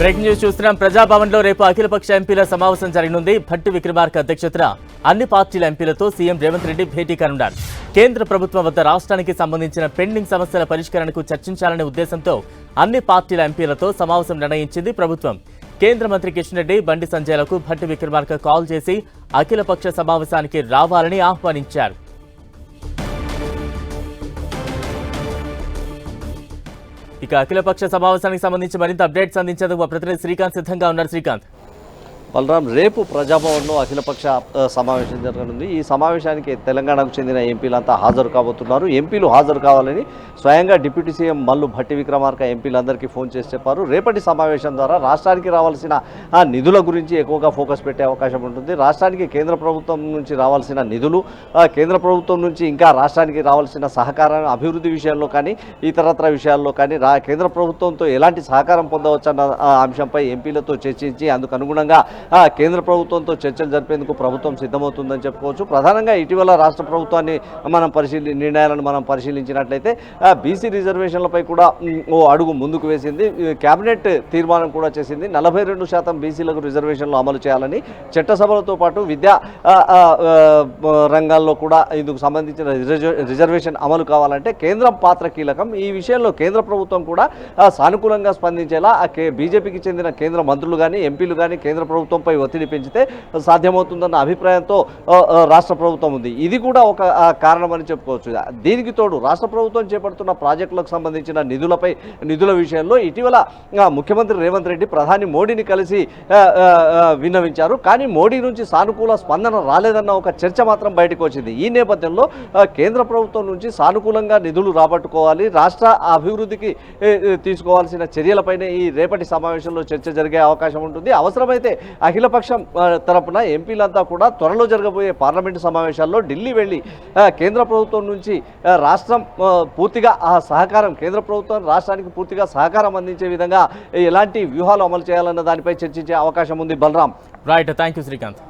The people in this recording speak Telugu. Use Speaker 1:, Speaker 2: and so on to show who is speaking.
Speaker 1: బ్రేకింగ్ న్యూస్ చూస్తున్నాం. ప్రజాభవన్లో రేపు అఖిలపక్ష ఎంపీల సమావేశం జరగనుంది. భట్టి విక్రమార్క అధ్యక్షతన అన్ని పార్టీల ఎంపీలతో సీఎం రేవంత్ రెడ్డి భేటీ కానున్నారు. కేంద్ర ప్రభుత్వం వద్ద రాష్ట్రానికి సంబంధించిన పెండింగ్ సమస్యల పరిష్కరణకు చర్చించాలనే ఉద్దేశంతో అన్ని పార్టీల ఎంపీలతో సమావేశం నిర్ణయించింది ప్రభుత్వం. కేంద్ర మంత్రి కిషన్ రెడ్డి, బండి సంజయ్లకు భట్టి విక్రమార్క కాల్ చేసి అఖిలపక్ష సమావేశానికి రావాలని ఆహ్వానించారు. ఇక అఖిలపక్ష సమావేశానికి సంబంధించి మరింత అప్డేట్స్ అందించేందుకు మా ప్రతినిధి శ్రీకాంత్ సిద్ధంగా ఉన్నారు. శ్రీకాంత్,
Speaker 2: బలరాం, రేపు ప్రజాభవన్లో అఖిలపక్ష సమావేశం జరగనుంది. ఈ సమావేశానికి తెలంగాణకు చెందిన ఎంపీలంతా హాజరు కాబోతున్నారు. ఎంపీలు హాజరు కావాలని స్వయంగా డిప్యూటీ సీఎం మల్లు భట్టి విక్రమార్క ఎంపీలందరికీ ఫోన్ చేసి చెప్పారు. రేపటి సమావేశం ద్వారా రాష్ట్రానికి రావాల్సిన నిధుల గురించి ఎక్కువగా ఫోకస్ పెట్టే అవకాశం ఉంటుంది. రాష్ట్రానికి కేంద్ర ప్రభుత్వం నుంచి రావాల్సిన నిధులు, కేంద్ర ప్రభుత్వం నుంచి ఇంకా రాష్ట్రానికి రావాల్సిన సహకారం, అభివృద్ధి విషయాల్లో కానీ ఇతరత్ర విషయాల్లో కానీ కేంద్ర ప్రభుత్వంతో ఎలాంటి సహకారం పొందవచ్చన్న అంశంపై ఎంపీలతో చర్చించి అందుకు అనుగుణంగా కేంద్ర ప్రభుత్వంతో చర్చలు జరిపేందుకు ప్రభుత్వం సిద్ధమవుతుందని చెప్పుకోవచ్చు. ప్రధానంగా ఇటీవల రాష్ట్ర ప్రభుత్వాన్ని నిర్ణయాలను మనం పరిశీలించినట్లయితే బీసీ రిజర్వేషన్లపై కూడా ఓ అడుగు ముందుకు వేసింది. కేబినెట్ తీర్మానం కూడా చేసింది. 42% బీసీలకు రిజర్వేషన్లు అమలు చేయాలని. చట్టసభలతో పాటు విద్యా రంగాల్లో కూడా ఇందుకు సంబంధించిన రిజర్వేషన్ అమలు కావాలంటే కేంద్రం పాత్ర కీలకం. ఈ విషయంలో కేంద్ర ప్రభుత్వం కూడా సానుకూలంగా స్పందించేలా బీజేపీకి చెందిన కేంద్ర మంత్రులు కానీ ఎంపీలు కానీ కేంద్ర ప్రభుత్వంపై ఒత్తిడి పెంచితే సాధ్యమవుతుందన్న అభిప్రాయంతో రాష్ట్ర ప్రభుత్వం ఉంది. ఇది కూడా ఒక కారణమని చెప్పుకోవచ్చు. దీనికి తోడు రాష్ట్ర ప్రభుత్వం చేపడుతున్న ప్రాజెక్టులకు సంబంధించిన నిధుల విషయంలో ఇటీవల ముఖ్యమంత్రి రేవంత్ రెడ్డి ప్రధాని మోడీని కలిసి విన్నవించారు. కానీ మోడీ నుంచి సానుకూల స్పందన రాలేదన్న ఒక చర్చ మాత్రం బయటకు వచ్చింది. ఈ నేపథ్యంలో కేంద్ర ప్రభుత్వం నుంచి సానుకూలంగా నిధులు రాబట్టుకోవాలి, రాష్ట్ర అభివృద్ధికి తీసుకోవాల్సిన చర్యలపైనే ఈ రేపటి సమావేశంలో చర్చ జరిగే అవకాశం ఉంటుంది. అవసరమైతే అఖిలపక్షం తరపున ఎంపీలంతా కూడా త్వరలో జరగబోయే పార్లమెంటు సమావేశాల్లో ఢిల్లీ వెళ్ళి కేంద్ర ప్రభుత్వం నుంచి రాష్ట్రం పూర్తిగా సహకారం, కేంద్ర ప్రభుత్వం రాష్ట్రానికి పూర్తిగా సహకారం అందించే విధంగా ఎలాంటి వ్యూహాలు అమలు చేయాలన్న దానిపై చర్చించే అవకాశం ఉంది. Balaram,
Speaker 1: right, thank you Srikanth.